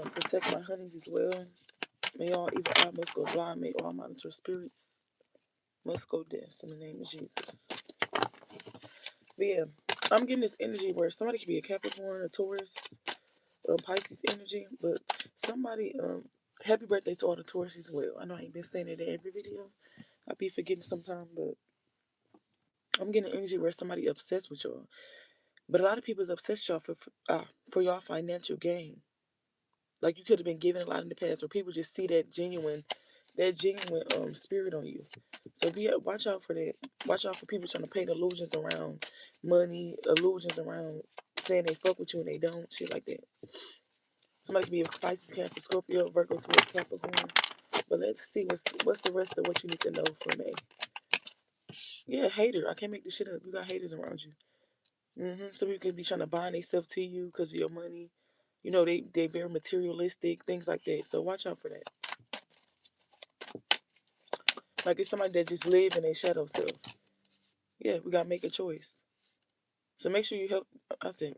protect my honeys as well. May all evil eye must go blind. May all monitor spirits must go deaf in the name of Jesus. But yeah, I'm getting this energy where somebody could be a Capricorn, a Taurus, Pisces energy, but somebody, happy birthday to all the Taurus as well. I know I ain't been saying it in every video. I be forgetting sometimes, but I'm getting energy where somebody obsessed with y'all. But a lot of people's obsessed y'all for y'all financial gain. Like you could have been given a lot in the past, or people just see that genuine spirit on you. So watch out for that. Watch out for people trying to paint illusions around money, illusions around saying they fuck with you and they don't, shit like that. Somebody can be a Pisces, Cancer, Scorpio, Virgo, Taurus, Capricorn. But let's see what's the rest of what you need to know for May. Yeah, hater. I can't make this shit up. You got haters around you. Some people could be trying to bind themselves to you because of your money. You know, they very materialistic, things like that. So watch out for that. Like it's somebody that just live in their shadow self. Yeah, we gotta make a choice. So make sure you help. I said,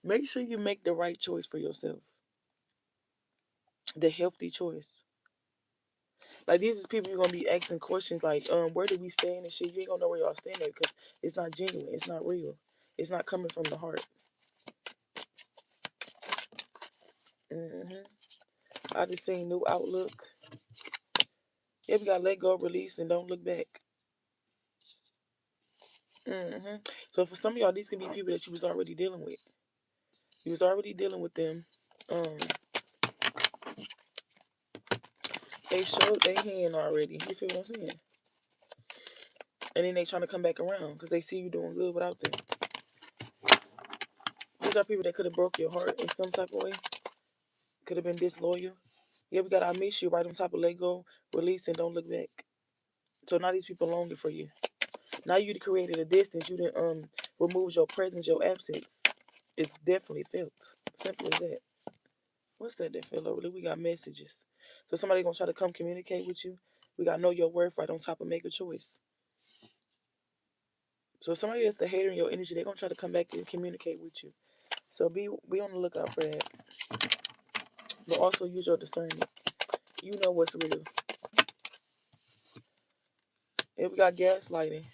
make sure you make the right choice for yourself. The healthy choice. Like these is people you're gonna be asking questions like, where do we stand and shit. You ain't gonna know where y'all stand at because it's not genuine. It's not real. It's not coming from the heart. I just seen new outlook. Yeah, we gotta let go, release, and don't look back. So for some of y'all, these can be people that you was already dealing with. You was already dealing with them. Um, they showed their hand already. You feel what I'm saying? And then they trying to come back around because they see you doing good without them. These are people that could have broke your heart in some type of way. Could have been disloyal. Yeah, we got I miss you right on top of let go, release, and don't look back. So now these people longing for you. Now you created a distance. You didn't remove your presence, your absence. It's definitely felt. Simple as that. What's that felt over there? We got messages. So somebody gonna try to come communicate with you. We gotta know your worth right on top of make a choice. So if somebody that's a hater in your energy, they're gonna try to come back and communicate with you. So be on the lookout for that. But also use your discernment. You know what's real. And we got gaslighting.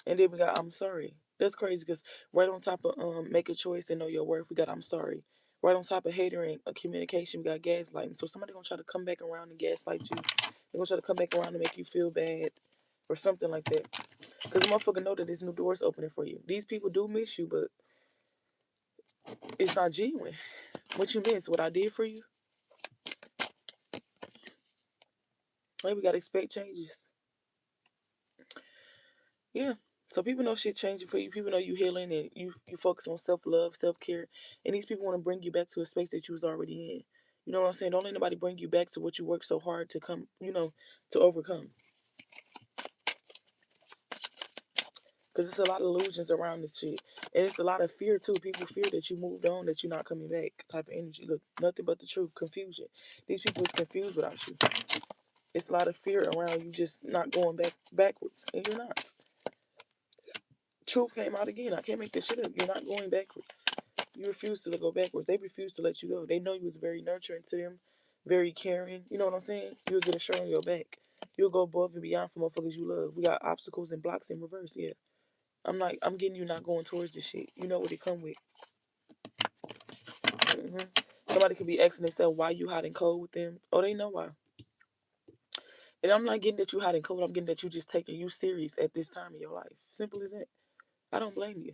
And then we got I'm sorry. That's crazy because right on top of make a choice and know your worth, we got I'm sorry. Right on top of hatering communication, we got gaslighting. So somebody gonna try to come back around and gaslight you. They're gonna try to come back around and make you feel bad or something like that. Because the motherfucker know that there's new doors opening for you. These people do miss you, but it's not genuine. What you miss? What I did for you? Like we gotta expect changes. Yeah. So people know shit changing for you. People know you healing and you focus on self-love, self-care. And these people want to bring you back to a space that you was already in. You know what I'm saying? Don't let anybody bring you back to what you worked so hard to come, to overcome. Because it's a lot of illusions around this shit. And it's a lot of fear too. People fear that you moved on, that you're not coming back type of energy. Look, nothing but the truth. Confusion. These people is confused without you. It's a lot of fear around you just not going backwards. And you're not. Truth came out again. I can't make this shit up. You're not going backwards. You refuse to go backwards. They refuse to let you go. They know you was very nurturing to them, very caring. You know what I'm saying? You'll get a shirt on your back. You'll go above and beyond for motherfuckers you love. We got obstacles and blocks in reverse. Yeah. I'm getting you not going towards this shit. You know what it come with. Somebody could be asking themselves why you hot and cold with them. Oh, they know why. And I'm not getting that you hot and cold. I'm getting that you just taking you serious at this time in your life. Simple as that. I don't blame you.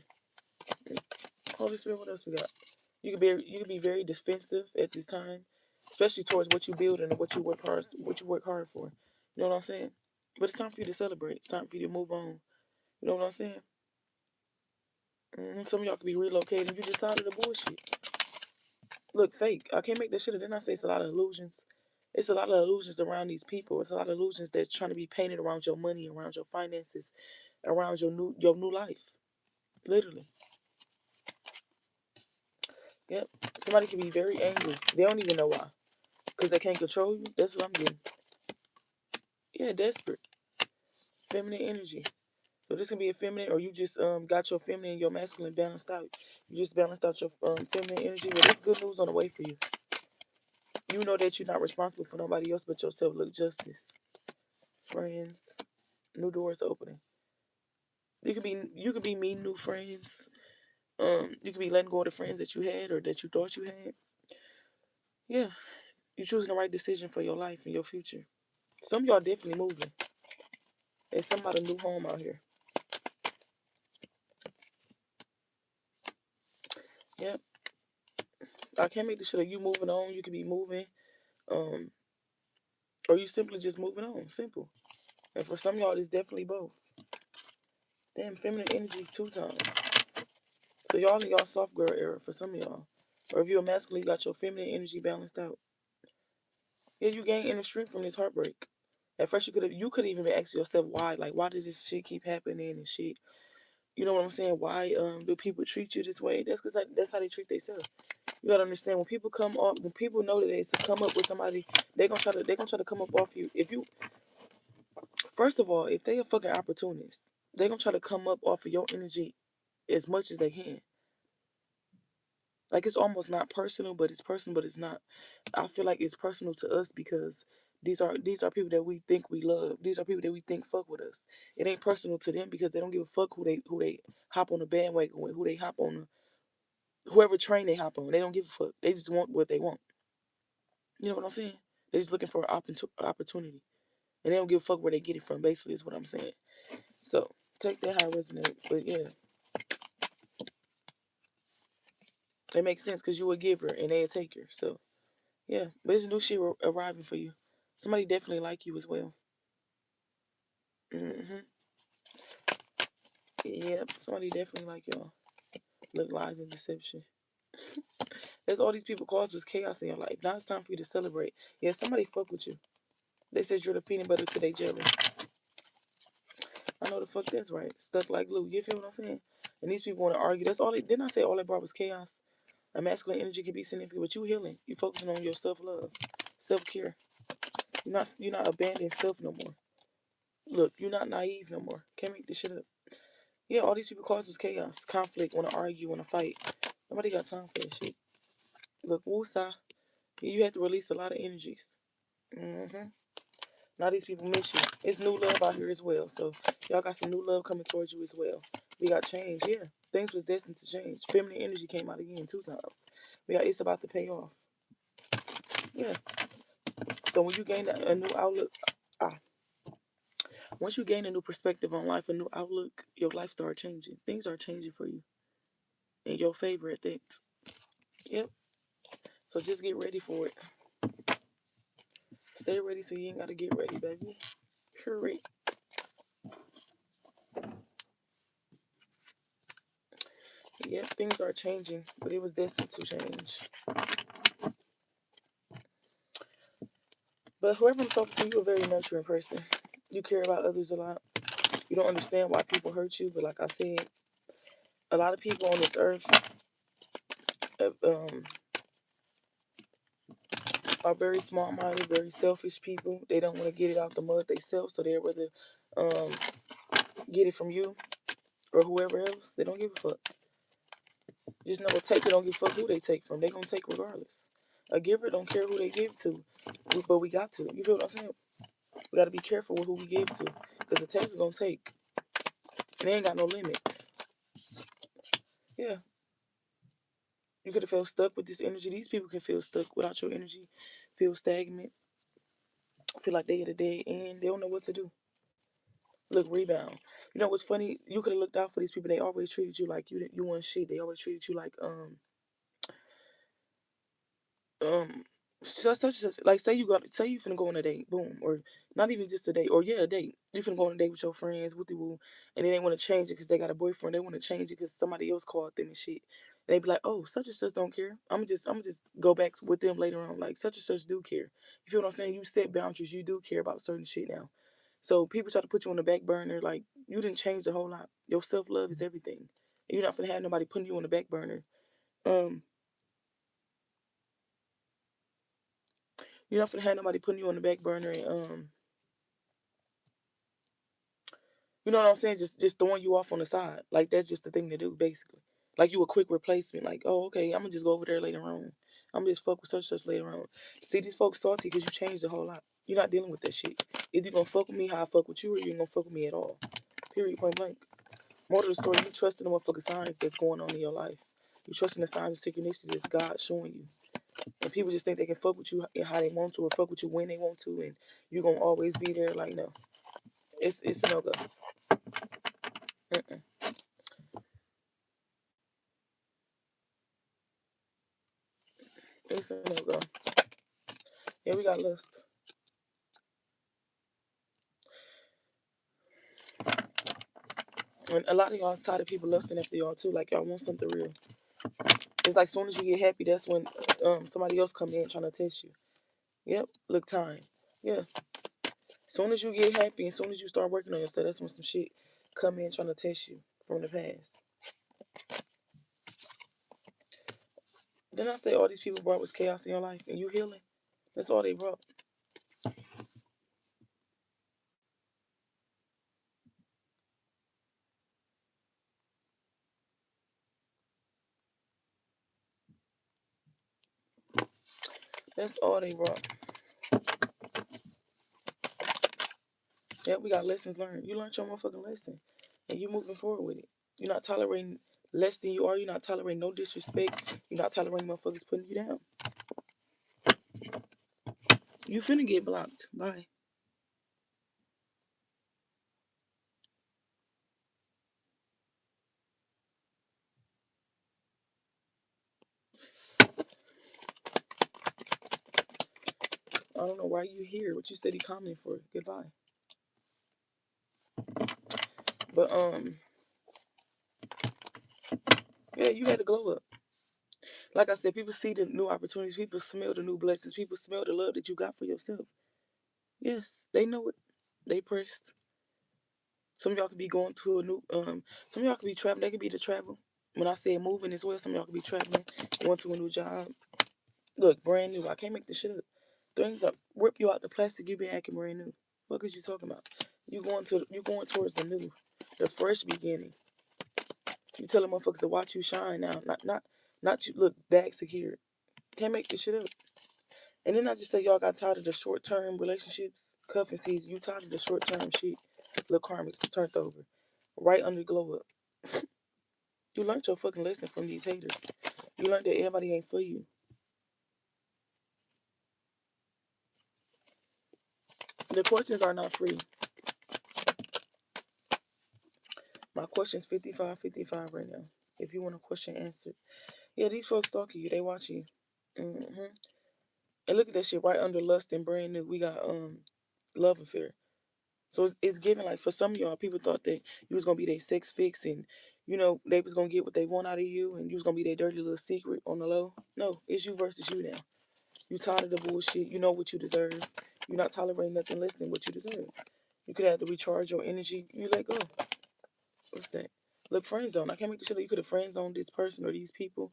Holy Spirit, what else we got? You can be very defensive at this time, especially towards what you build and what you work hard for. You know what I'm saying? But it's time for you to celebrate. It's time for you to move on. You know what I'm saying? Some of y'all could be relocating. You just tired of the bullshit. Look, fake. I can't make this shit up. Then I say it's a lot of illusions. It's a lot of illusions around these people. It's a lot of illusions that's trying to be painted around your money, around your finances, around your new life. Literally. Yep. Somebody can be very angry. They don't even know why. Because they can't control you. That's what I'm getting. Yeah, desperate. Feminine energy. So this can be a feminine, or you just got your feminine and your masculine balanced out. You just balanced out your feminine energy. Well, there's good news on the way for you. You know that you're not responsible for nobody else but yourself. Look, justice, friends, new doors opening. You can be meeting new friends. You can be letting go of the friends that you had or that you thought you had. Yeah, you're choosing the right decision for your life and your future. Some of y'all definitely moving. There's some about a new home out here. Yep. I can't make this shit up. You moving on. You could be moving. Um, or you simply just moving on. Simple. And for some of y'all, it's definitely both. Damn, feminine energy is 2 times. So y'all in y'all soft girl era for some of y'all. Or if you're masculine, you got your feminine energy balanced out. Yeah, you gain inner strength from this heartbreak. At first, you could even be asking yourself why, like why does this shit keep happening and shit. You know what I'm saying? Why do people treat you this way? That's because that's how they treat themselves. You gotta understand when people know that they come up with somebody, they gonna try to come up off you. If you first of all, if they a fucking opportunist, they gonna try to come up off of your energy as much as they can. Like it's almost not personal, but it's personal, but it's not. I feel like it's personal to us because these are people that we think we love. These are people that we think fuck with us. It ain't personal to them because they don't give a fuck who they hop on the bandwagon with, who they hop on whoever train they hop on. They don't give a fuck. They just want what they want. You know what I'm saying? They're just looking for an opportunity, and they don't give a fuck where they get it from. Basically, is what I'm saying. So take that how it resonates. But yeah, it makes sense because you a giver and they a taker. So yeah, but there's new shit arriving for you. Somebody definitely like you as well. Hmm. Yep, somebody definitely like y'all. Look, lies and deception. There's all these people cause was chaos in your life. Now it's time for you to celebrate. Yeah, somebody fuck with you. They said you're the peanut butter to their jelly. I know the fuck that's right. Stuck like glue. You feel what I'm saying? And these people want to argue. That's all they didn't I say all they brought was chaos? A masculine energy can be significant, but you healing. You focusing on your self love, self care. You're not abandoning self no more. Look, you're not naive no more. Can't make this shit up. Yeah, all these people cause was chaos, conflict, want to argue, want to fight. Nobody got time for that shit. Look, woosah. You have to release a lot of energies. Hmm. Now these people miss you. It's new love out here as well. So y'all got some new love coming towards you as well. We got change. Yeah, things was destined to change. Feminine energy came out again 2 times. We got it's about to pay off. Yeah. So when you gain a new outlook, ah, once you gain a new perspective on life, a new outlook, your life start changing. Things are changing for you in your favor at that. Yep. So just get ready for it. Stay ready so you ain't gotta get ready, baby. Hurry. Yep, things are changing, but it was destined to change. But whoever I'm talking to, you're a very nurturing person. You care about others a lot. You don't understand why people hurt you, but like I said, a lot of people on this earth uh, um, are very small-minded, very selfish people. They don't want to get it out the mud themselves, so they'd rather um, get it from you or whoever else. They don't give a fuck. Just know a taker don't give a fuck who they take from. They gonna take regardless. A giver don't care who they give to, but we got to. You feel what I'm saying? We got to be careful with who we give to, because the taker gonna take, and they ain't got no limits. Yeah, you could have felt stuck with this energy. These people can feel stuck without your energy, feel stagnant, feel like they at a dead end. They don't know what to do. Look, rebound. You know what's funny? You could have looked out for these people. They always treated you like you weren't shit. They always treated you like um such and such. Like say you finna go on a date, boom, or not even just a date, or yeah, a date. You finna go on a date with your friends, with the woo, and then they want to change it because they got a boyfriend. They want to change it because somebody else called them and shit. And they be like, oh, such and such don't care. I'm just go back with them later on. Like such and such do care. You feel what I'm saying? You set boundaries. You do care about certain shit now. So people try to put you on the back burner. Like you didn't change a whole lot. Your self love is everything. And you're not gonna have nobody putting you on the back burner. Um, you're not gonna have nobody putting you on the back burner and You know what I'm saying? Just throwing you off on the side. Like that's just the thing to do, basically. Like you a quick replacement. Like, oh, okay, I'm gonna just go over there later on. I'm gonna just fuck with such later on. See, these folks salty because you changed a whole lot. You're not dealing with that shit. Either you gonna fuck with me how I fuck with you, or you ain't gonna fuck with me at all. Period. Point blank. More of the story, you trust in the motherfucking signs that's going on in your life. You trust in the signs and synchronicities that's God showing you. And people just think they can fuck with you how they want to, or fuck with you when they want to, and you gonna always be there. Like no, it's a no go. It's a no go. Yeah, we got lust. And a lot of y'all tired of people lusting after y'all too. Like y'all want something real. It's like soon as you get happy, that's when somebody else come in trying to test you. Yep, look time. Yeah. Soon as you get happy and soon as you start working on yourself, that's when some shit come in trying to test you from the past. Then I say all these people brought was chaos in your life and you healing. That's all they brought. That's all they brought. Yeah, we got lessons learned. You learned your motherfucking lesson. And you moving forward with it. You're not tolerating less than you are. You're not tolerating no disrespect. You're not tolerating motherfuckers putting you down. You finna get blocked. Bye. I don't know why you here. What you said he commented for. Goodbye. But yeah, you had to glow up. Like I said, people see the new opportunities. People smell the new blessings. People smell the love that you got for yourself. Yes, they know it. They pressed. Some of y'all could be going to a new some of y'all could be traveling. They could be the travel. When I say moving as well, some of y'all could be traveling, going to a new job. Look, brand new. I can't make this shit up. Things up, rip you out the plastic. You been acting brand new. What is you talking about? You going towards the new, the fresh beginning. You telling motherfuckers to watch you shine now, not you look back secured. Can't make this shit up. And then I just say y'all got tired of the short term relationships, cuffing season. You tired of the short term shit. Look, karmics turned over, right under glow up. You learned your fucking lesson from these haters. You learned that everybody ain't for you. The questions are not free. My question's 55-55 right now. If you want a question answered. Yeah, these folks stalking you. They watch you. Mm-hmm. And look at that shit right under lust and brand new. We got love affair. So it's given like for some of y'all, people thought that you was gonna be their sex fix and you know they was gonna get what they want out of you and you was gonna be their dirty little secret on the low. No, it's you versus you now. You tired of the bullshit. You know what you deserve. You're not tolerating nothing less than what you deserve. You could have to recharge your energy. You let go. What's that? Look, friend zone. I can't make the shit up. You could have friend zoned this person or these people.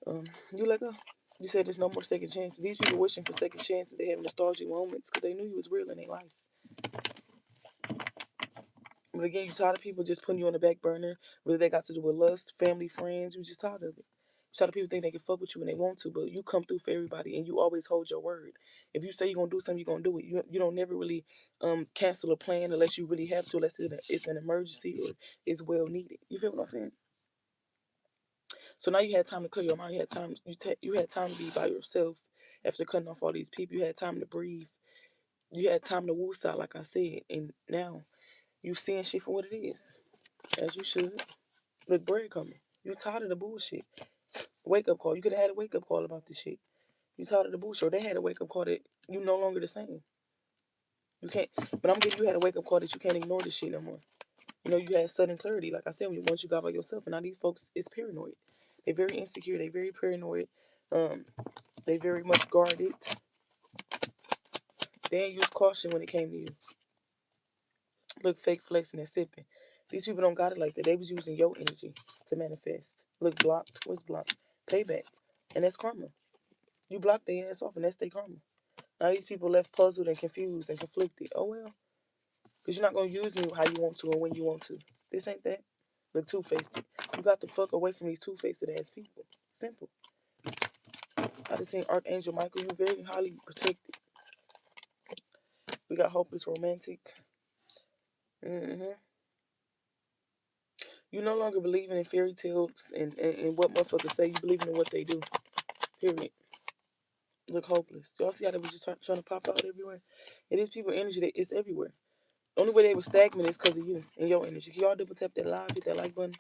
You let go. You said there's no more second chances. These people wishing for second chances. They have nostalgic moments because they knew you was real in their life. But again, you tired of people just putting you on the back burner, whether they got to do with lust, family, friends. You just tired of it. You tired of people think they can fuck with you when they want to, but you come through for everybody and you always hold your word. If you say you're gonna do something, you're gonna do it. You don't never really cancel a plan unless you really have to, unless it's an emergency or it's well needed. You feel what I'm saying? So now you had time to clear your mind. You had time. You had time to be by yourself after cutting off all these people. You had time to breathe. You had time to woos out, like I said, and now you seeing shit for what it is, as you should. Look, bread coming. You tired of the bullshit. Wake up call. You could have had a wake up call about this shit. You tired of the bullshit. Or they had a wake up call that you no longer the same. You can't. But I'm getting you had a wake up call that you can't ignore this shit no more. You know, you had sudden clarity, like I said, once you got by yourself. And now these folks is paranoid. They're very insecure. They're very paranoid. Um, they very much guarded. They ain't use caution when it came to you. Look, fake flexing and sipping. These people don't got it like that. They was using your energy to manifest. Look, blocked. What's blocked? Payback. And that's karma. You blocked their ass off, and that's their karma. Now these people left puzzled and confused and conflicted. Oh well. Because you're not going to use me how you want to and when you want to. This ain't that. Look two-faced. You got the fuck away from these two-faced ass people. Simple. I just seen Archangel Michael. You very highly protected. We got hopeless romantic. Mm-hmm. You no longer believing in fairy tales and what motherfuckers say. You believing in what they do. Period. Look hopeless. Y'all see how they was just trying to pop out everywhere? And these people energy, it's everywhere. The only way they were stagnant is because of you and your energy. Can y'all double tap that live, hit that like button?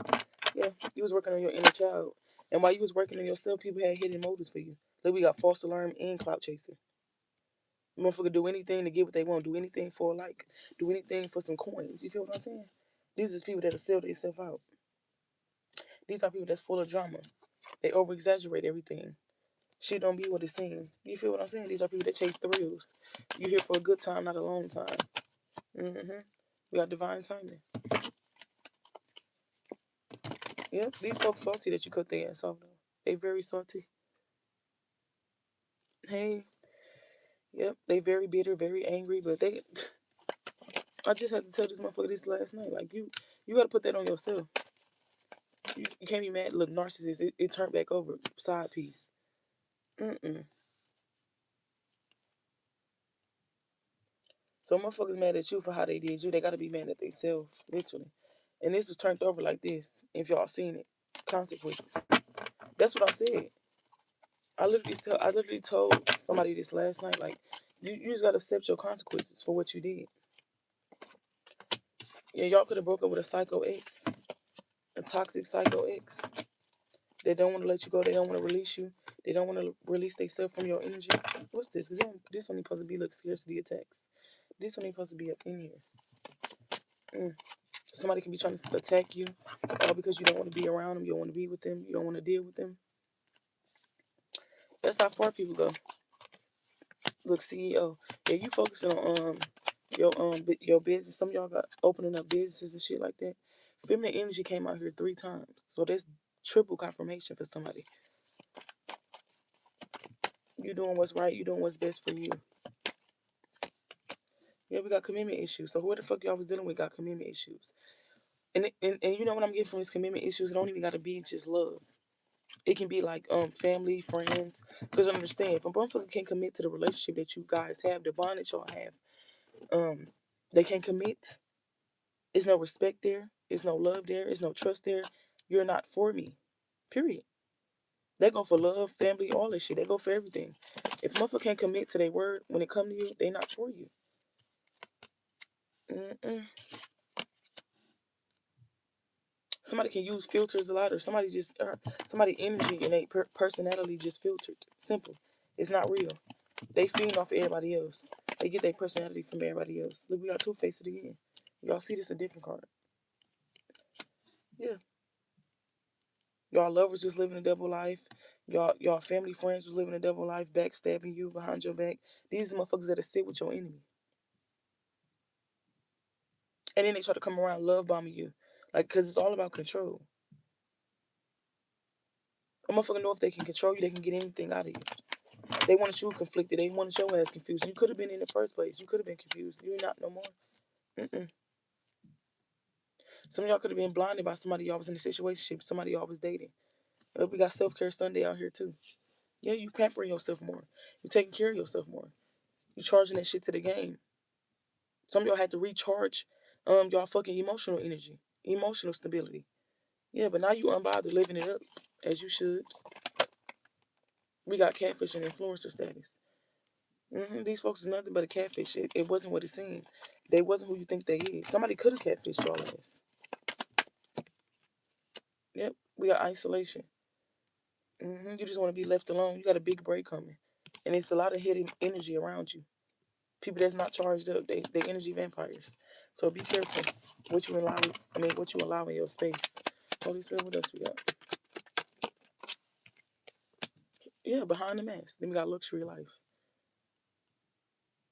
Yeah, you was working on your inner child. And while you was working on yourself, people had hidden motives for you. Like we got false alarm and clout chasing. Motherfucker do anything to get what they want. Do anything for a like. Do anything for some coins. You feel what I'm saying? These is people that'll sell themselves out. These are people that's full of drama. They over exaggerate everything. Shit don't be what it seems. You feel what I'm saying? These are people that chase thrills. You here for a good time, not a long time. Mm-hmm. We got divine timing. Yep, these folks salty that you cut their ass off though. They very salty. Hey, yep, they very bitter, very angry, but they I just had to tell this motherfucker this last night. Like you gotta put that on yourself. You can't be mad. Look, narcissist, it turned back over. Side piece. Mm-mm. So motherfuckers mad at you for how they did you. They gotta be mad at themselves, literally. And this was turned over like this. If y'all seen it, consequences. That's what I said. I literally told somebody this last night. Like, you just gotta accept your consequences for what you did. Yeah, y'all could have broke up with a psycho ex, a toxic psycho ex. They don't want to let you go. They don't want to release you. They don't want to release themselves from your energy. What's this? Because this only supposed to be like scarcity attacks. This only supposed to be up in here. Somebody can be trying to attack you, all because you don't want to be around them. You don't want to be with them. You don't want to deal with them. That's how far people go. Look, CEO, yeah, you focusing on your business. Some of y'all got opening up businesses and shit like that. Feminine energy came out here 3 times, so that's triple confirmation for somebody. You doing what's right. You doing what's best for you. Yeah, we got commitment issues. So who the fuck y'all was dealing with got commitment issues? And you know what I'm getting from these commitment issues? It don't even gotta be just love. It can be like family, friends. Because understand, if a motherfucker can't commit to the relationship that you guys have, the bond that y'all have, they can't commit. There's no respect there. There's no love there. There's no trust there. You're not for me. Period. They go for love, family, all that shit. They go for everything. If a motherfucker can't commit to their word when it come to you, they not for you. Mm-mm. Somebody can use filters a lot, or somebody energy and they personality just filtered. Simple. It's not real. They feed off of everybody else. They get their personality from everybody else. Look, we got two-faced again. Y'all see this a different card. Yeah. Y'all lovers was living a double life. Y'all family friends was living a double life, backstabbing you behind your back. These are motherfuckers that sit with your enemy. And then they try to come around love bombing you. Like, cause it's all about control. A motherfucker know if they can control you, they can get anything out of you. They wanted you conflicted. They wanted your ass confused. You could have been in the first place. You could have been confused. You're not no more. Mm-mm. Some of y'all could have been blinded by somebody y'all was in a situation, somebody y'all was dating. We got self-care Sunday out here too. Yeah, you pampering yourself more. You taking care of yourself more. You charging that shit to the game. Some of y'all had to recharge y'all fucking emotional energy, emotional stability. Yeah, but now you unbothered living it up as you should. We got catfish and influencer status. These folks is nothing but a catfish. It wasn't what it seemed. They wasn't who you think they is. Somebody could have catfished y'all ass. Yep, we got isolation. You just want to be left alone. You got a big break coming, and it's a lot of hidden energy around you. People that's not charged up, they energy vampires. So be careful what you allow. What you allow in your space. Holy Spirit, what else we got? Yeah, behind the mask. Then we got luxury life.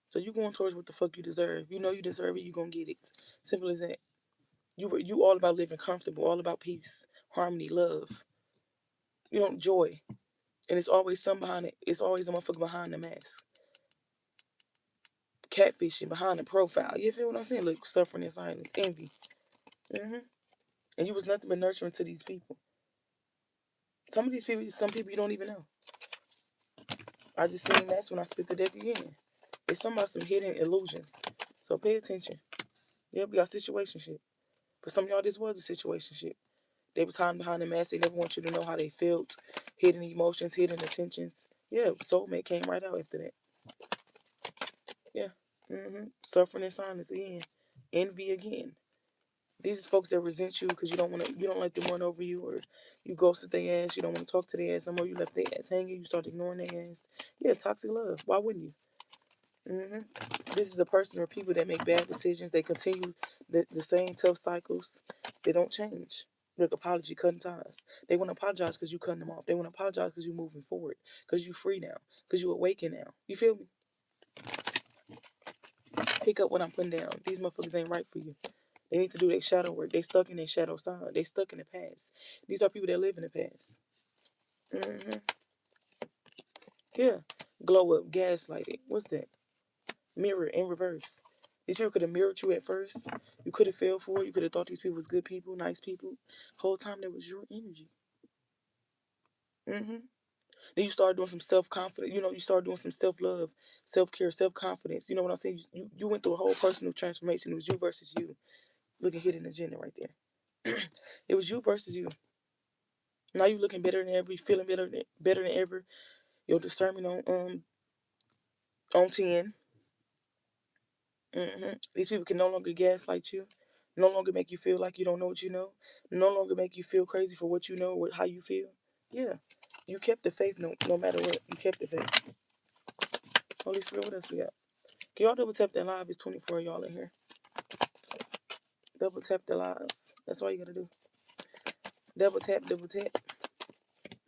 So you going towards what the fuck you deserve. You know you deserve it. You gonna get it. Simple as that. You all about living comfortable. All about peace, harmony, love. You know, joy. And it's always some behind it. It's always a motherfucker behind the mask. catfishing behind the profile. You feel what I'm saying? Look, suffering in silence, envy. And you was nothing but nurturing to these people. Some of these people, some people you don't even know. I just seen that's when I spit the deck again. It's something about some hidden illusions. So pay attention. Yeah, we got situationship. For some of y'all, this was a situationship. They was hiding behind the mask. They never want you to know how they felt. Hidden emotions, hidden intentions. Yeah, soulmate came right out after that. Yeah. Suffering in silence again. Envy again. These is folks that resent you because you don't let them run over you, or you ghosted their ass, you don't want to talk to their ass no more, you left their ass hanging, you start ignoring their ass. Yeah, toxic love. Why wouldn't you? This is a person or people that make bad decisions. They continue the same tough cycles. They don't change. Look, apology, cutting ties. They want to apologize because you cutting them off. They want to apologize because you moving forward, because you free now, because you awaken now. You feel me? Pick up what I'm putting down. These motherfuckers ain't right for you. They need to do their shadow work. They stuck in their shadow side. They stuck in the past. These are people that live in the past. Yeah. Glow up, gaslighting. What's that? Mirror in reverse. These people could have mirrored you at first. You could have fell for it. You could have thought these people was good people, nice people. Whole time that was your energy. Then you start doing some self-confidence. You start doing some self-love, self-care, self-confidence. You know what I'm saying? You went through a whole personal transformation. It was you versus you. Look at hidden agenda right there. It was you versus you. Now you looking better than ever. You feeling better than ever. Your discernment on 10. These people can no longer gaslight you, no longer make you feel like you don't know what you know, no longer make you feel crazy for what you know, how you feel. Yeah, you kept the faith no matter what. You kept the faith. Holy Spirit, what else we got? Can y'all double tap that live? It's 24 of y'all in here. Double tap the live. That's all you gotta do. Double tap, double tap.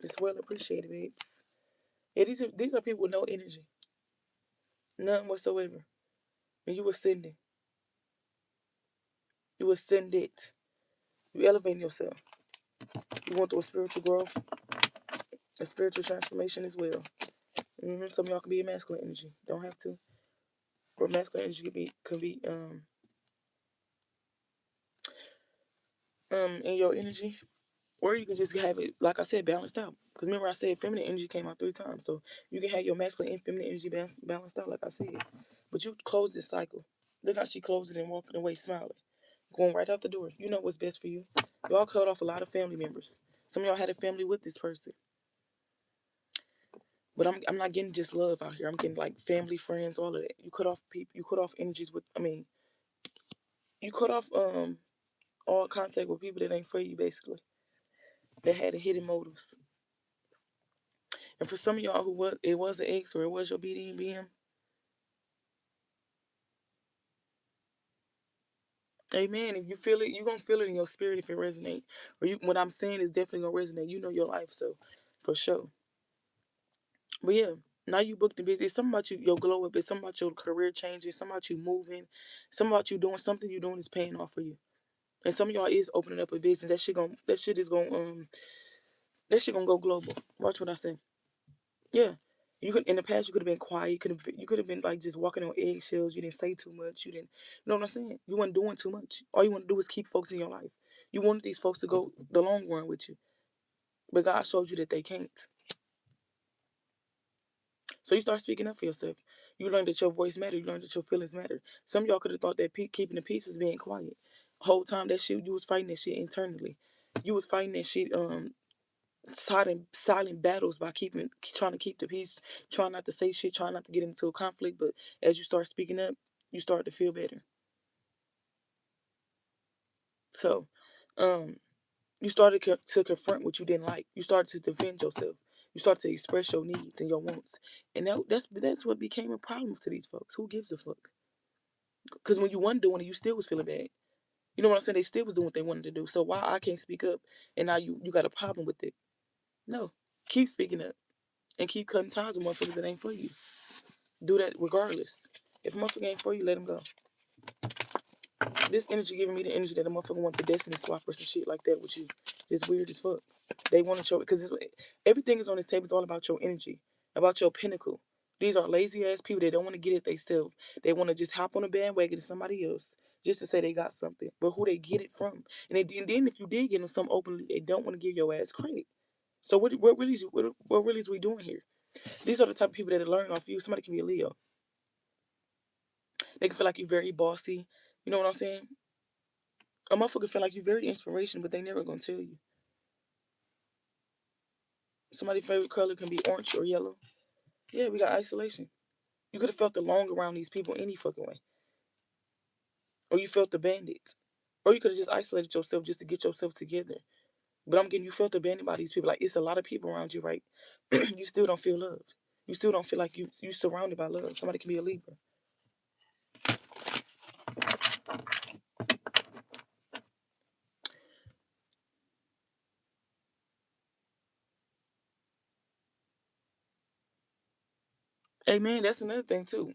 It's well appreciated, babes. Yeah, these are people with no energy, none whatsoever. And you ascending. You ascend it. You elevating yourself. You want through a spiritual growth, a spiritual transformation as well. Some of y'all can be a masculine energy. Don't have to. Or masculine energy can be in your energy. Or you can just have it, like I said, balanced out. Because remember I said feminine energy came out 3 times. So you can have your masculine and feminine energy balanced out, like I said. But you close this cycle. Look how she closed it and walking away smiling. Going right out the door. You know what's best for you. Y'all cut off a lot of family members. Some of y'all had a family with this person. But I'm not getting just love out here. I'm getting like family, friends, all of that. You cut off people. You cut off energies with. You cut off all contact with people that ain't for you, basically. That had a hidden motives. And for some of y'all who it was an ex or it was your BD and BM. Amen. If you feel it, you're gonna feel it in your spirit if it resonates. What I'm saying is definitely gonna resonate. You know your life, so for sure. But yeah, now you booked the business. It's something about you, your glow up. It's something about your career changing. Something about you moving. Something about you doing something you're doing is paying off for you. And some of y'all is opening up a business. That shit gonna go global. Watch what I say. Yeah. You could in the past you could have been quiet. You could have been like just walking on eggshells. You didn't say too much. You know what I'm saying? You weren't doing too much. All you want to do is keep folks in your life. You wanted these folks to go the long run with you. But God showed you that they can't. So you start speaking up for yourself. You learned that your voice mattered. You learned that your feelings matter. Some of y'all could have thought that keeping the peace was being quiet. Whole time that shit, you was fighting that shit internally. You was fighting that shit silent battles by trying to keep the peace, trying not to say shit, trying not to get into a conflict. But as you start speaking up, you start to feel better. So, you started to confront what you didn't like. You started to defend yourself. You started to express your needs and your wants, and that's what became a problem to these folks. Who gives a fuck? Because when you weren't doing it, you still was feeling bad. You know what I'm saying? They still was doing what they wanted to do. So why I can't speak up, and now you got a problem with it? No, keep speaking up and keep cutting ties with motherfuckers that ain't for you. Do that regardless. If a motherfucker ain't for you, let him go. This energy giving me the energy that a motherfucker want the destiny swap or some shit like that, which is just weird as fuck. They want to show it because everything is on this table. It's all about your energy, about your pinnacle. These are lazy ass people. They don't want to get it themselves. They want to just hop on a bandwagon to somebody else just to say they got something. But who they get it from? And then if you did get them something openly, they don't want to give your ass credit. So what really is we doing here? These are the type of people that learn off you. Somebody can be a Leo. They can feel like you're very bossy. You know what I'm saying? A motherfucker feel like you're very inspirational, but they never gonna tell you. Somebody's favorite color can be orange or yellow. Yeah, we got isolation. You could have felt alone around these people any fucking way. Or you felt abandoned. Or you could have just isolated yourself just to get yourself together. But I'm getting you felt abandoned by these people. Like, it's a lot of people around you, right? You still don't feel loved. You still don't feel like you surrounded by love. Somebody can be a Libra. Amen. That's another thing too.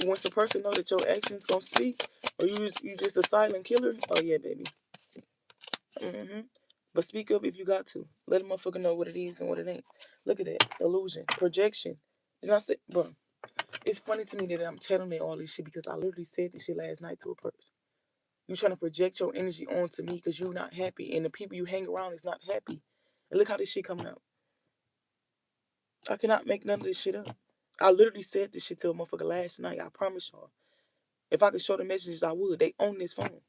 Once a person know that your actions gonna speak, or you just a silent killer. Oh yeah, baby. hmm But speak up if you got to. Let a motherfucker know what it is and what it ain't. Look at that illusion, projection. Did I say, bro? It's funny to me that I'm telling me all this shit because I literally said this shit last night to a person. You trying to project your energy onto me because you're not happy, and the people you hang around is not happy. And look how this shit coming out. I cannot make none of this shit up. I literally said this shit to a motherfucker last night. I promise y'all. If I could show the messages, I would. They own this phone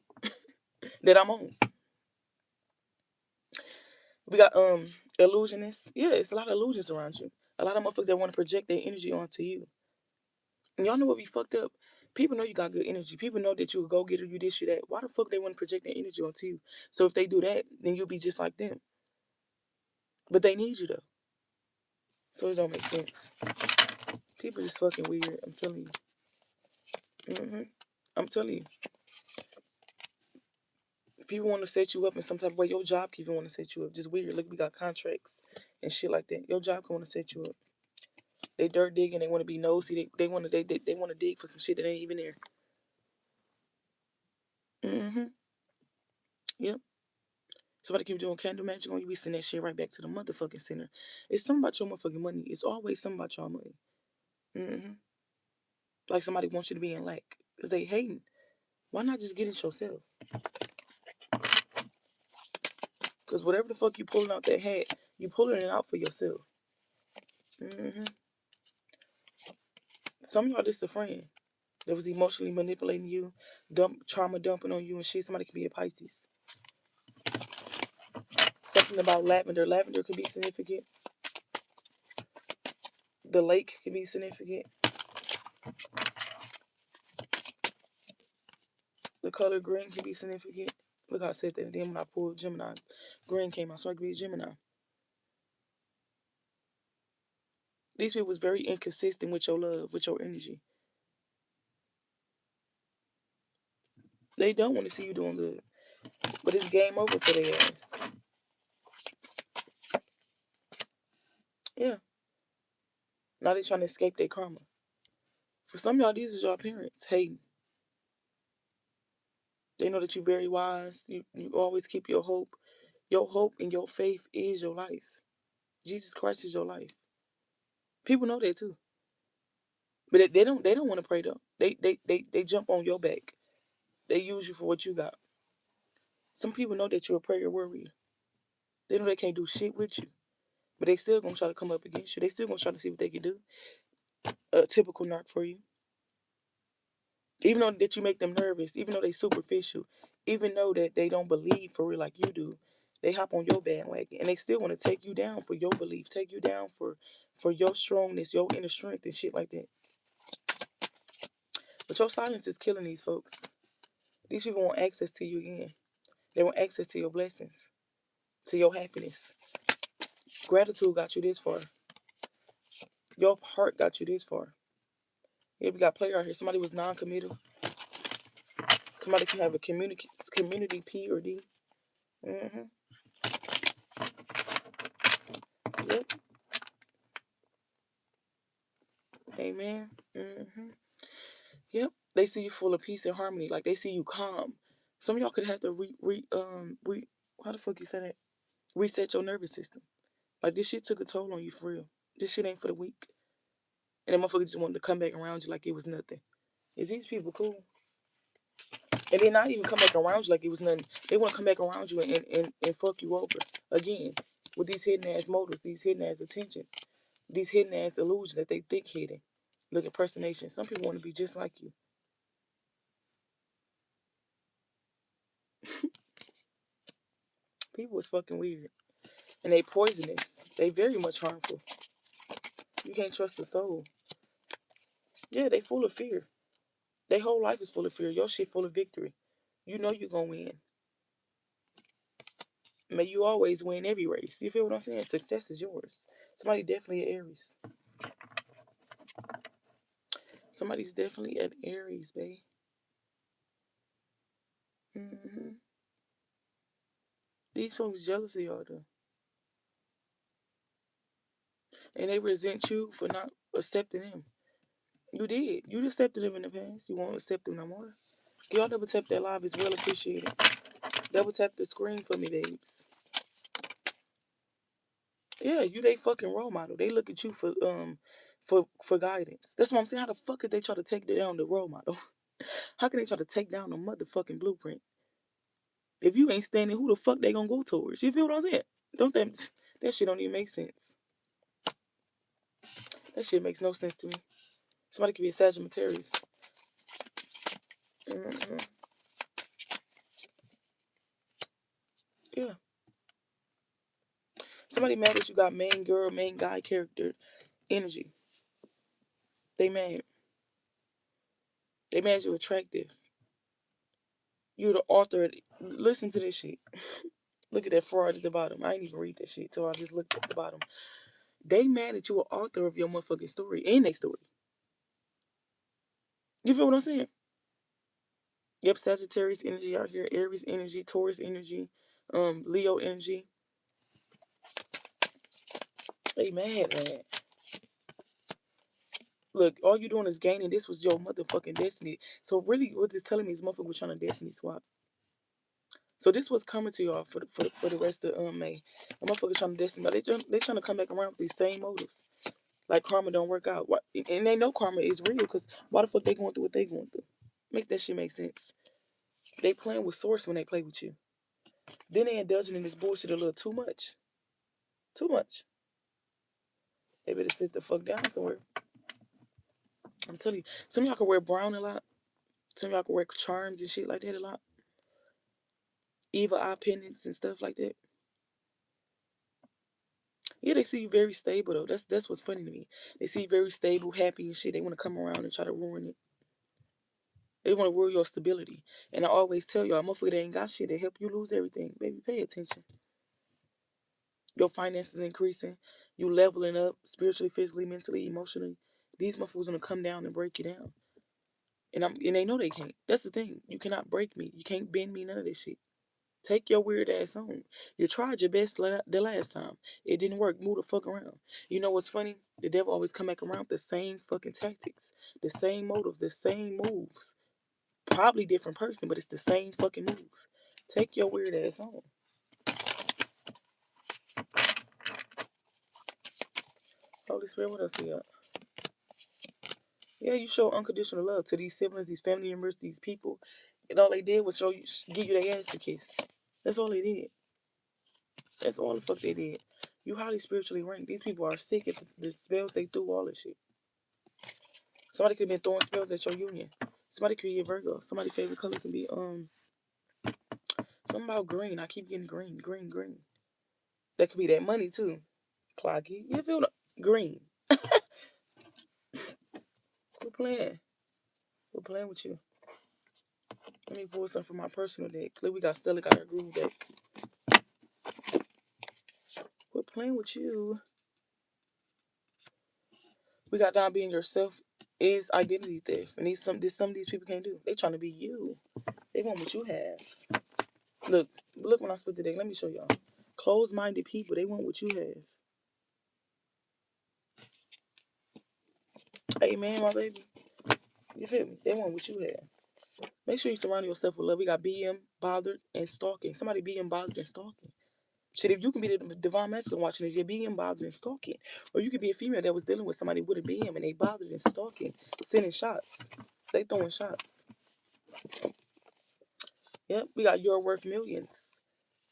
that I'm on. We got illusionists. Yeah, it's a lot of illusions around you. A lot of motherfuckers that want to project their energy onto you. And y'all know what we fucked up? People know you got good energy. People know that you a go getter, you this, you that. Why the fuck they want to project their energy onto you? So if they do that, then you'll be just like them. But they need you though. So it don't make sense. People just fucking weird. I'm telling you. I'm telling you. People want to set you up in some type of way. Your job can even want to set you up. Just weird. Look, we got contracts and shit like that. Your job can want to set you up. They dirt digging. They want to be nosy. They want to they want to dig for some shit that ain't even there. Yep. Somebody keep doing candle magic on you. We send that shit right back to the motherfucking center. It's something about your motherfucking money. It's always something about your money. Like somebody wants you to be in lack because they hating. Why not just get it yourself? Because whatever the fuck you pulling out that hat, you pulling it out for yourself. Some of y'all just a friend that was emotionally manipulating you, trauma dumping on you and shit. Somebody can be a Pisces. Something about lavender. Lavender could be significant. The lake can be significant. The color green can be significant. Look how I said that. And then when I pulled Gemini, green came out. So I could be a Gemini. These people was very inconsistent with your love, with your energy. They don't want to see you doing good. But it's game over for their ass. Yeah. Now they trying to escape their karma. For some of y'all, these was your parents hating. They know that you're very wise. You always keep your hope. Your hope and your faith is your life. Jesus Christ is your life. People know that too. But they don't want to pray though. They jump on your back. They use you for what you got. Some people know that you're a prayer warrior. They know they can't do shit with you. But they still gonna try to come up against you. They still gonna try to see what they can do. A typical narc for you. Even though that you make them nervous, even though they superficial, even though that they don't believe for real like you do, they hop on your bandwagon and they still want to take you down for your belief, take you down for your strongness, your inner strength and shit like that. But your silence is killing these folks. These people want access to you again. They want access to your blessings, to your happiness. Gratitude got you this far. Your heart got you this far. Yeah, we got player out here. Somebody was non-committal. Somebody can have a community P or D. Mm-hmm. Yep. Amen. Mm-hmm. Yep. They see you full of peace and harmony. Like they see you calm. Some of y'all could have to how the fuck you say that? Reset your nervous system. Like this shit took a toll on you for real. This shit ain't for the weak. And the motherfucker just wanted to come back around you like it was nothing. Is these people cool? And then not even come back around you like it was nothing. They want to come back around you and fuck you over again with these hidden ass motives, these hidden ass intentions, these hidden ass illusions that they think hidden. Look, impersonation. Some people want to be just like you. People is fucking weird. And they poisonous. They very much harmful. You can't trust the soul. Yeah, they full of fear. Their whole life is full of fear. Your shit full of victory. You know you're gonna win. May you always win every race. You feel what I'm saying? Success is yours. Somebody definitely at Aries. Somebody's definitely at Aries, babe. These folks jealous of y'all though. And they resent you for not accepting them. You did. You accepted them in the past. You won't accept them no more. Y'all double tap that live is well appreciated. Double tap the screen for me, babes. Yeah, you they fucking role model. They look at you for guidance. That's what I'm saying. How the fuck could they try to take down the role model? How can they try to take down the motherfucking blueprint? If you ain't standing, who the fuck they gonna go towards? You feel what I'm saying? Don't that shit don't even make sense. That shit makes no sense to me. Somebody could be a Sagittarius. Mm-hmm. Yeah. Somebody mad that you got main girl, main guy character energy. They mad. They mad you attractive. You the author. Listen to this shit. Look at that fraud at the bottom. I ain't even read that shit till I just looked at the bottom. They mad that you an author of your motherfucking story and their story. You feel what I'm saying? Yep, Sagittarius energy out here, Aries energy, Taurus energy, Leo energy. They mad, man. Look, all you doing is gaining. This was your motherfucking destiny. So really, what this telling me is motherfucker was trying to destiny swap. So this was coming to y'all for the rest of May. A motherfucker trying to destiny, but they trying to come back around with these same motives. Like karma don't work out. And they know karma is real because why the fuck they going through what they going through? Make that shit make sense. They playing with source when they play with you. Then they indulging in this bullshit a little too much. Too much. They better sit the fuck down somewhere. I'm telling you. Some of y'all can wear brown a lot. Some of y'all can wear charms and shit like that a lot. Evil eye pendants and stuff like that. Yeah, they see you very stable though. That's what's funny to me. They see you very stable, happy and shit. They want to come around and try to ruin it. They want to ruin your stability. And I always tell y'all, motherfucker, they ain't got shit. They help you lose everything. Baby, pay attention. Your finances increasing. You leveling up spiritually, physically, mentally, emotionally. These motherfuckers gonna come down and break you down. And they know they can't. That's the thing. You cannot break me. You can't bend me, none of this shit. Take your weird ass home. You tried your best the last time. It didn't work. Move the fuck around. You know what's funny? The devil always come back around with the same fucking tactics, the same motives, the same moves. Probably different person, but it's the same fucking moves. Take your weird ass home. Holy Spirit, what else we got? Yeah, you show unconditional love to these siblings, these family members, these people. And all they did was give you their ass to kiss. That's all they did. That's all the fuck they did. You highly spiritually ranked. These people are sick at the spells they threw, all this shit. Somebody could have been throwing spells at your union. Somebody could be a Virgo. Somebody's favorite color can be something about green. I keep getting green, green, green. That could be that money too. Clocky. You feel green. Quit playing. Quit playing with you. Let me pull something from my personal deck. Look, we got Stella got her groove deck. Quit playing with you. We got down being yourself is identity theft. And some of these people can't do. They trying to be you. They want what you have. Look when I split the deck. Let me show y'all. Closed-minded people, they want what you have. Hey man, my baby. You feel me? They want what you have. Make sure you surround yourself with love. We got being bothered and stalking. Somebody being bothered and stalking. Shit, if you can be the divine masculine watching this, you're being bothered and stalking. Or you could be a female that was dealing with somebody with a BM and they bothered and stalking, sending shots. They throwing shots. Yep, we got you're worth millions.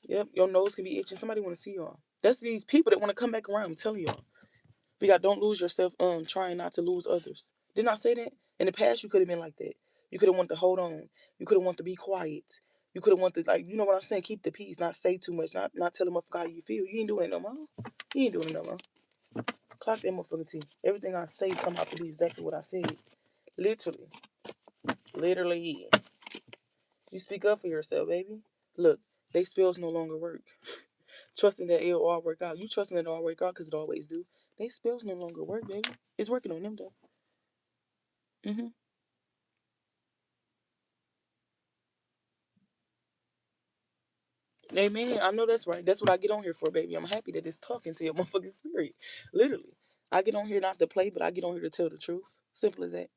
Yep, your nose can be itching. Somebody want to see y'all. That's these people that want to come back around. I'm telling y'all. We got don't lose yourself. Trying not to lose others. Didn't I say that? In the past, you could have been like that. You could have wanted to hold on. You could have wanted to be quiet. You could have wanted to, like, you know what I'm saying? Keep the peace. Not say too much. Not tell a motherfucker how you feel. You ain't doing it no more. You ain't doing it no more. Clock that motherfucking T. Everything I say come out to be exactly what I said. Literally. Literally. You speak up for yourself, baby. Look, they spells no longer work. Trusting that it'll all work out. You trusting that it'll all work out because it always do. They spells no longer work, baby. It's working on them though. Mm-hmm. Amen. I know that's right. That's what I get on here for, baby. I'm happy that it's talking to your motherfucking spirit. Literally. I get on here not to play, but I get on here to tell the truth. Simple as that.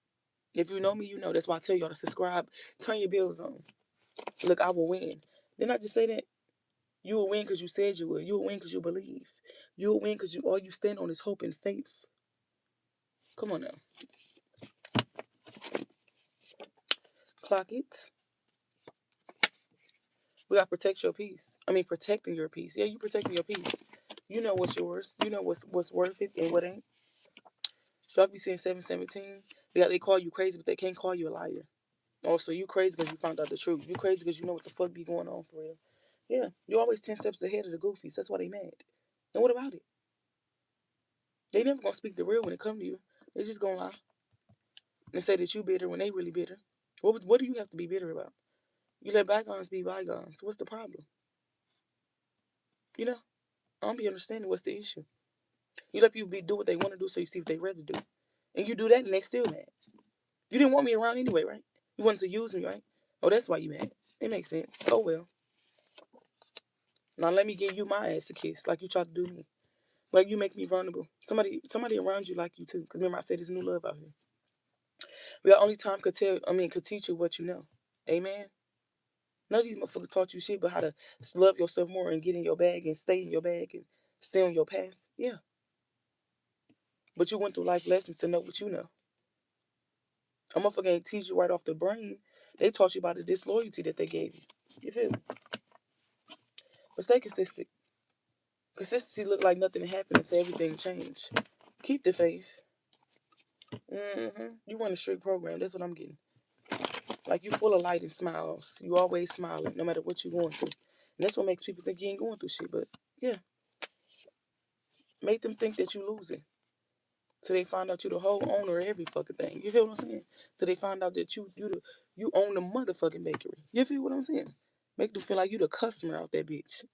If you know me, you know. That's why I tell y'all to subscribe. Turn your bills on. Look, I will win. Didn't I just say that? You will win because you said you would. You will win because you believe. You will win because all you stand on is hope and faith. Come on now. Clock it. We got to protect your peace. I mean, protecting your peace. Yeah, you protecting your peace. You know what's yours. You know what's worth it and what ain't. So I be saying 717. They call you crazy, but they can't call you a liar. Oh, so you crazy because you found out the truth. You crazy because you know what the fuck be going on for real. Yeah, you always 10 steps ahead of the goofies. That's why they mad. And what about it? They never gonna speak the real when it come to you. They just gonna lie and say that you bitter when they really bitter. What do you have to be bitter about? You let bygones be bygones. What's the problem? You know, I don't be understanding what's the issue. You let people do what they want to do, so you see what they rather do, and you do that, and they still mad. You didn't want me around anyway, right? You wanted to use me, right? Oh, that's why you mad. It makes sense. Oh well. Now let me give you my ass a kiss, like you tried to do me. Like you make me vulnerable. Somebody around you like you too. Cause remember I said there's new love out here. We got only time could teach you what you know. Amen. None of these motherfuckers taught you shit but how to love yourself more and get in your bag and stay in your bag and stay on your path. Yeah. But you went through life lessons to know what you know. A motherfucker ain't teach you right off the brain. They taught you about the disloyalty that they gave you. You feel me? But stay consistent. Consistency look like nothing happened until everything changed. Keep the faith. You run a strict program. That's what I'm getting. Like you full of light and smiles. You always smiling, no matter what you're going through. And that's what makes people think you ain't going through shit. But yeah, make them think that you losing. So they find out you the whole owner of every fucking thing. You feel what I'm saying? So they find out that you own the motherfucking bakery. You feel what I'm saying? Make them feel like you the customer out that bitch.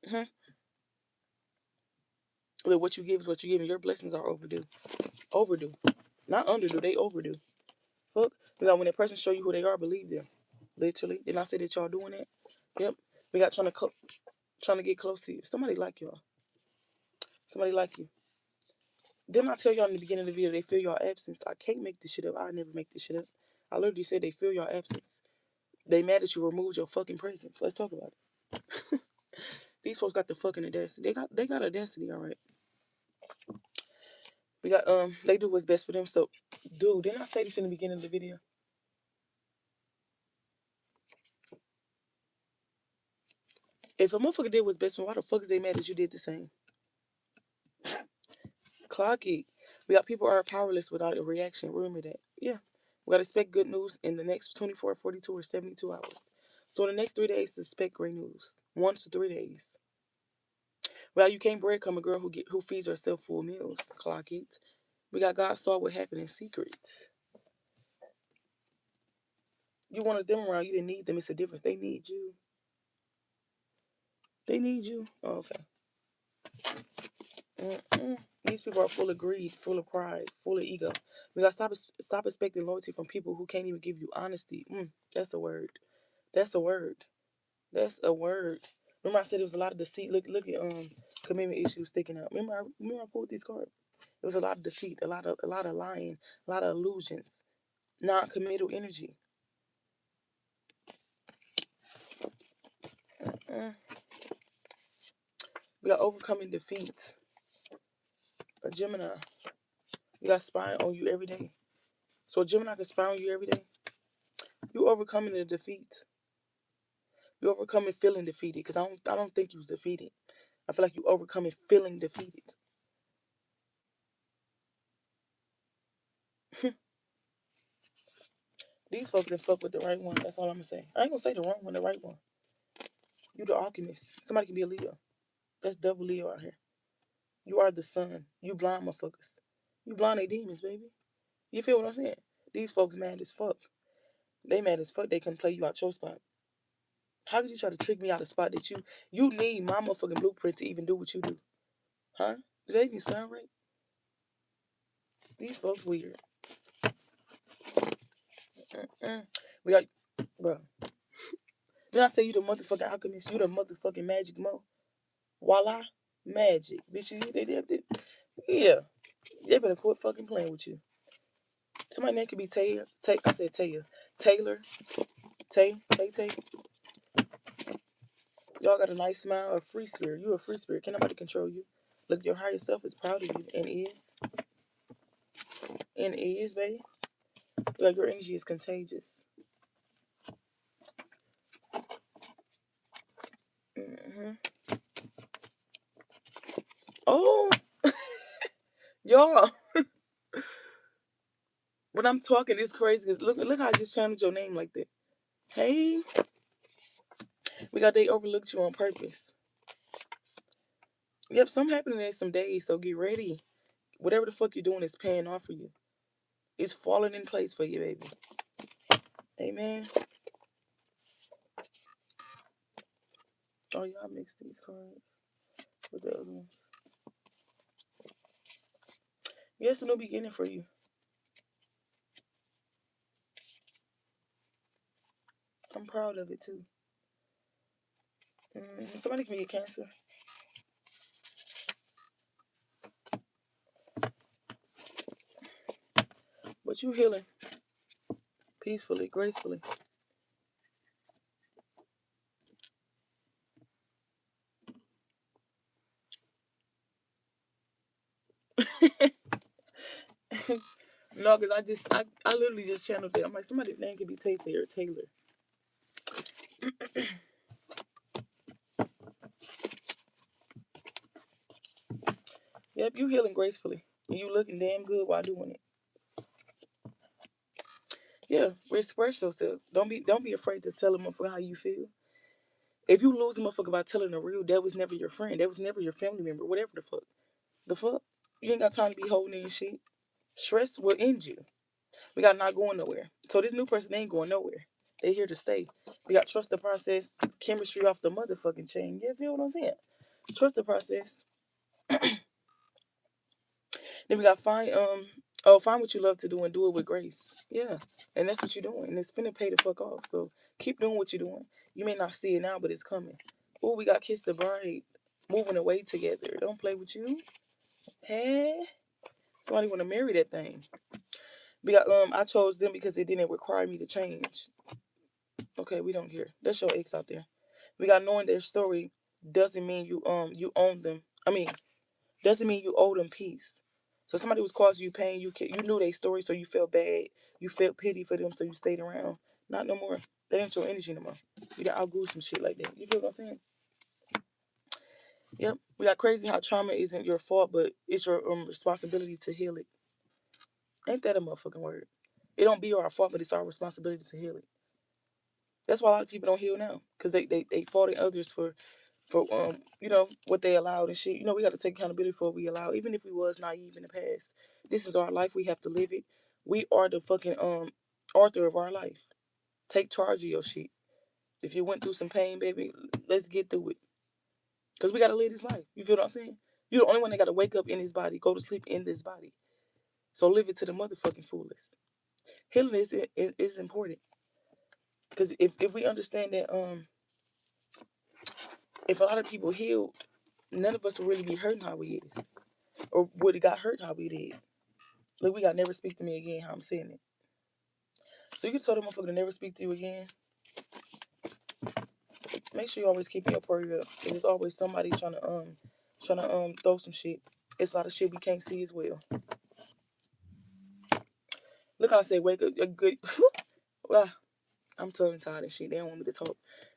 Look, what you give is what you give, and your blessings are overdue. Overdue. Not underdue, they overdue. Fuck. Because when that person show you who they are, believe them. Literally. Didn't I say that y'all doing that? Yep. We got trying to get close to you. Somebody like y'all. Somebody like you. Didn't I tell y'all in the beginning of the video they feel your absence? I can't make this shit up. I never make this shit up. I literally said they feel your absence. They mad that you removed your fucking presence. Let's talk about it. These folks got the fucking audacity. They got audacity, all right. We got they do what's best for them. So, dude, didn't I say this in the beginning of the video? If a motherfucker did what's best for them, why the fuck is they mad that you did the same? Clock it. We got people are powerless without a reaction. Remember that. Yeah. We got to expect good news in the next 24, 42, or 72 hours. So in the next 3 days, expect great news. 1 to 3 days. Well, you can't breadcrumb a girl who feeds herself full meals. Clock it. We got God saw what happened in secret. You wanted them around. You didn't need them. It's a difference. They need you. They need you. Oh, okay. These people are full of greed, full of pride, full of ego. We gotta stop expecting loyalty from people who can't even give you honesty. That's a word. That's a word. That's a word. Remember I said it was a lot of deceit. Look at commitment issues sticking out. Remember I pulled these cards. It was a lot of deceit, a lot of lying, a lot of illusions, non-committal energy. We got overcoming defeats. A Gemini. You got spying on you every day. So a Gemini can spy on you every day. You overcoming the defeats. You overcoming feeling defeated. Because I don't think you was defeated. I feel like you overcoming feeling defeated. These folks didn't fuck with the right one. That's all I'm gonna say. I ain't gonna say the wrong one, the right one. You the alchemist. Somebody can be a Leo. That's double Leo out here. You are the sun. You blind motherfuckers. You blind they demons, baby. You feel what I'm saying? These folks mad as fuck. They mad as fuck they couldn't play you out your spot. How could you try to trick me out of spot that you need my motherfucking blueprint to even do what you do? Huh? Do they even sound right? These folks weird. Mm-mm. We got, bro. Did I say you the motherfucking alchemist? You the motherfucking magic mo? Voila, magic, bitch. Yeah. They better quit fucking playing with you. Somebody name could be Taylor. I said Taylor. Taylor. Tay. Y'all got a nice smile, a free spirit. You a free spirit. Can't nobody control you. Look, your higher self is proud of you and is. And is, babe. Like your energy is contagious. Mm-hmm. Oh, y'all. When I'm talking, it's crazy. Look how I just channeled your name like that. Hey, we got they overlooked you on purpose. Yep, something happening in some days, so get ready. Whatever the fuck you're doing is paying off for you. It's falling in place for you, baby. Amen. Oh, y'all mix these cards with the other ones. Yes, a new beginning for you. I'm proud of it too. Somebody can be a Cancer. But you healing peacefully, gracefully. No, because I literally just channeled it. I'm like, somebody's name could be Tay Tay or Taylor. Yep, you healing gracefully. And you looking damn good while doing it. Yeah, express yourself. Don't be afraid to tell a motherfucker how you feel. If you lose a motherfucker by telling the real, that was never your friend. That was never your family member. Whatever the fuck. The fuck? You ain't got time to be holding in shit. Stress will end you. We got not going nowhere. So this new person ain't going nowhere. They here to stay. We got trust the process, chemistry off the motherfucking chain. You feel what I'm saying? Trust the process. Then we got find what you love to do and do it with grace. Yeah. And that's what you're doing. And it's finna pay the fuck off. So keep doing what you're doing. You may not see it now, but it's coming. Oh, we got Kiss the Bride. Moving away together. Don't play with you. Hey. Somebody wanna marry that thing. We got I chose them because it didn't require me to change. Okay, we don't care. That's your ex out there. We got knowing their story doesn't mean you own them. I mean, doesn't mean you owe them peace. So somebody was causing you pain, you knew their story, so you felt bad. You felt pity for them, so you stayed around. Not no more. That ain't your energy no more. You done outgrew some shit like that. You feel what I'm saying? Yep. We got crazy how trauma isn't your fault, but it's your responsibility to heal it. Ain't that a motherfucking word? It don't be our fault, but it's our responsibility to heal it. That's why a lot of people don't heal now, because they faulting others for what they allowed and shit. We got to take accountability for what we allow, even if we was naive in the past. This is our life. We have to live it. We are the fucking author of our life. Take charge of your shit. If you went through some pain, baby, let's get through it. Because we got to live this life. You feel what I'm saying? You're the only one that got to wake up in this body, go to sleep in this body. So live it to the motherfucking fullest. Healing is important. Because if we understand that if a lot of people healed, none of us would really be hurting how we is. Or would have got hurt how we did. Look, we got never speak to me again, how I'm saying it. So you can tell the motherfucker to never speak to you again. Make sure you always keep your prayer up. Because there's always somebody trying to Trying to throw some shit. It's a lot of shit we can't see as well. Look how I said wake up. A good. Well, I'm tongue tied and shit. They don't want me to talk.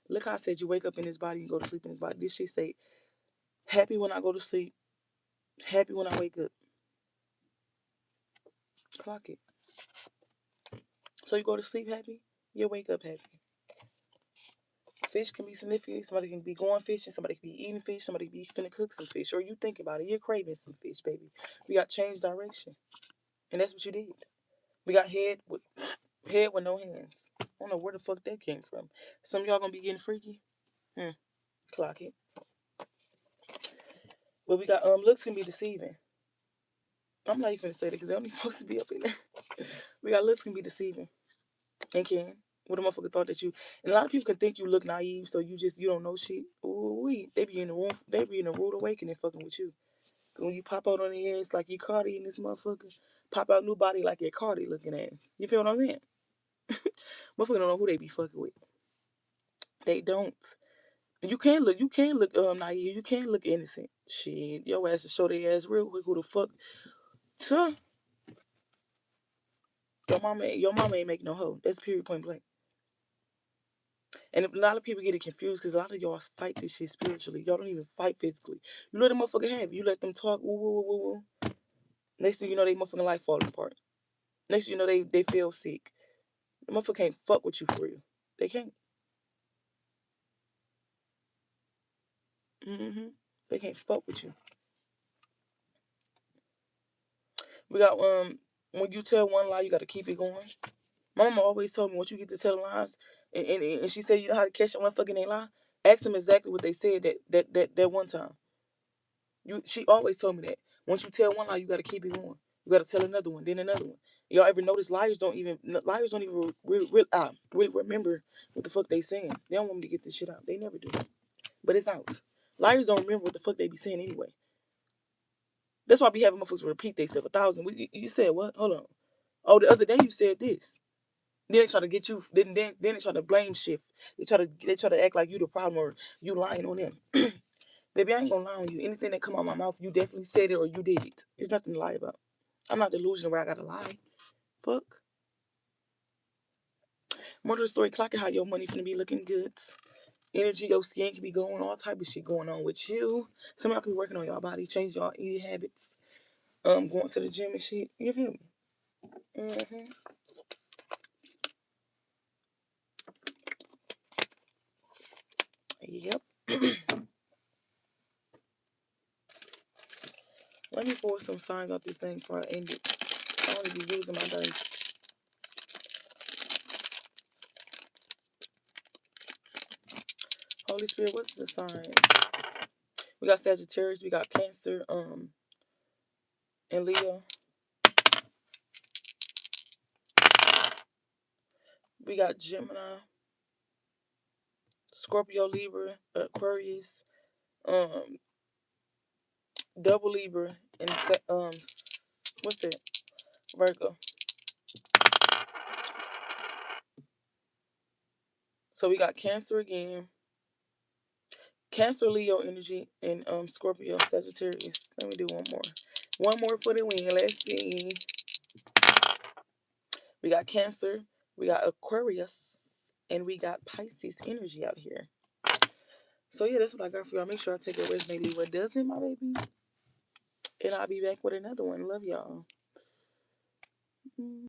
Look how I said you wake up in this body, you go to sleep in this body. This shit say happy when I go to sleep, happy when I wake up. Clock it. So you go to sleep happy, you wake up happy. Fish can be significant. Somebody can be going fishing. Somebody can be eating fish. Somebody can be finna cook some fish. Or you think about it. You're craving some fish, baby. We got change direction. And that's what you did. We got head with no hands. I don't know where the fuck that came from. Some of y'all gonna be getting freaky. Clock it. But we got looks can be deceiving. I'm not even gonna say that because they're only supposed to be up in there. We got looks can be deceiving. And can. What a motherfucker thought that you, and a lot of people can think you look naive, so you don't know shit. Ooh, they be in the room, they be in a rude awakening fucking with you. When you pop out on the ass like you Cardi in this motherfucker, pop out new body like your Cardi looking ass. You feel what I'm saying? Motherfucker don't know who they be fucking with. They don't. You can look naive. You can look innocent. Shit, your ass to show their ass real quick. Who the fuck? Tuh. Your mama ain't make no hoe. That's period point blank. And a lot of people get it confused because a lot of y'all fight this shit spiritually. Y'all don't even fight physically. You let them motherfucker have it. You let them talk. Woo, woo, woo, woo, woo. Next thing you know, they motherfucking life falling apart. Next thing you know, they feel sick. The motherfucker can't fuck with you for real. They can't. They can't fuck with you. We got when you tell one lie, you got to keep it going. My mama always told me once you get to tell lies, and she said you know how to catch a motherfucker in they lie. Ask them exactly what they said that one time. She always told me that. Once you tell one lie, you got to keep it going. You got to tell another one, then another one. Y'all ever notice liars don't even really remember what the fuck they saying. They don't want me to get this shit out. They never do. But it's out. Liars don't remember what the fuck they be saying anyway. That's why I be having motherfuckers repeat themselves 1,000. You said what? Hold on. Oh, the other day you said this. Then they try to get you. Then they try to blame shift. They try to act like you the problem or you lying on them. Baby, I ain't gonna lie on you. Anything that come out my mouth, you definitely said it or you did it. It's nothing to lie about. I'm not delusional where I gotta lie. Fuck. More to the story, clocking how your money finna be looking good. Energy, your skin can be going, all type of shit going on with you. Some of y'all can be working on y'all body, change y'all eating habits, going to the gym and shit. You feel me? Yep. Let me pull some signs out this thing before I end it. I only be using my dice. Holy Spirit, what's the signs? We got Sagittarius, we got Cancer, and Leo. We got Gemini, Scorpio, Libra, Aquarius, double Libra, and what's that? Virgo. So we got Cancer again, Cancer, Leo energy, and Scorpio, Sagittarius. Let me do one more. One more for the win. Let's see. We got Cancer, we got Aquarius, and we got Pisces energy out here. So yeah, that's what I got for y'all. Make sure I take what resonated, what doesn't, my baby. And I'll be back with another one. Love y'all.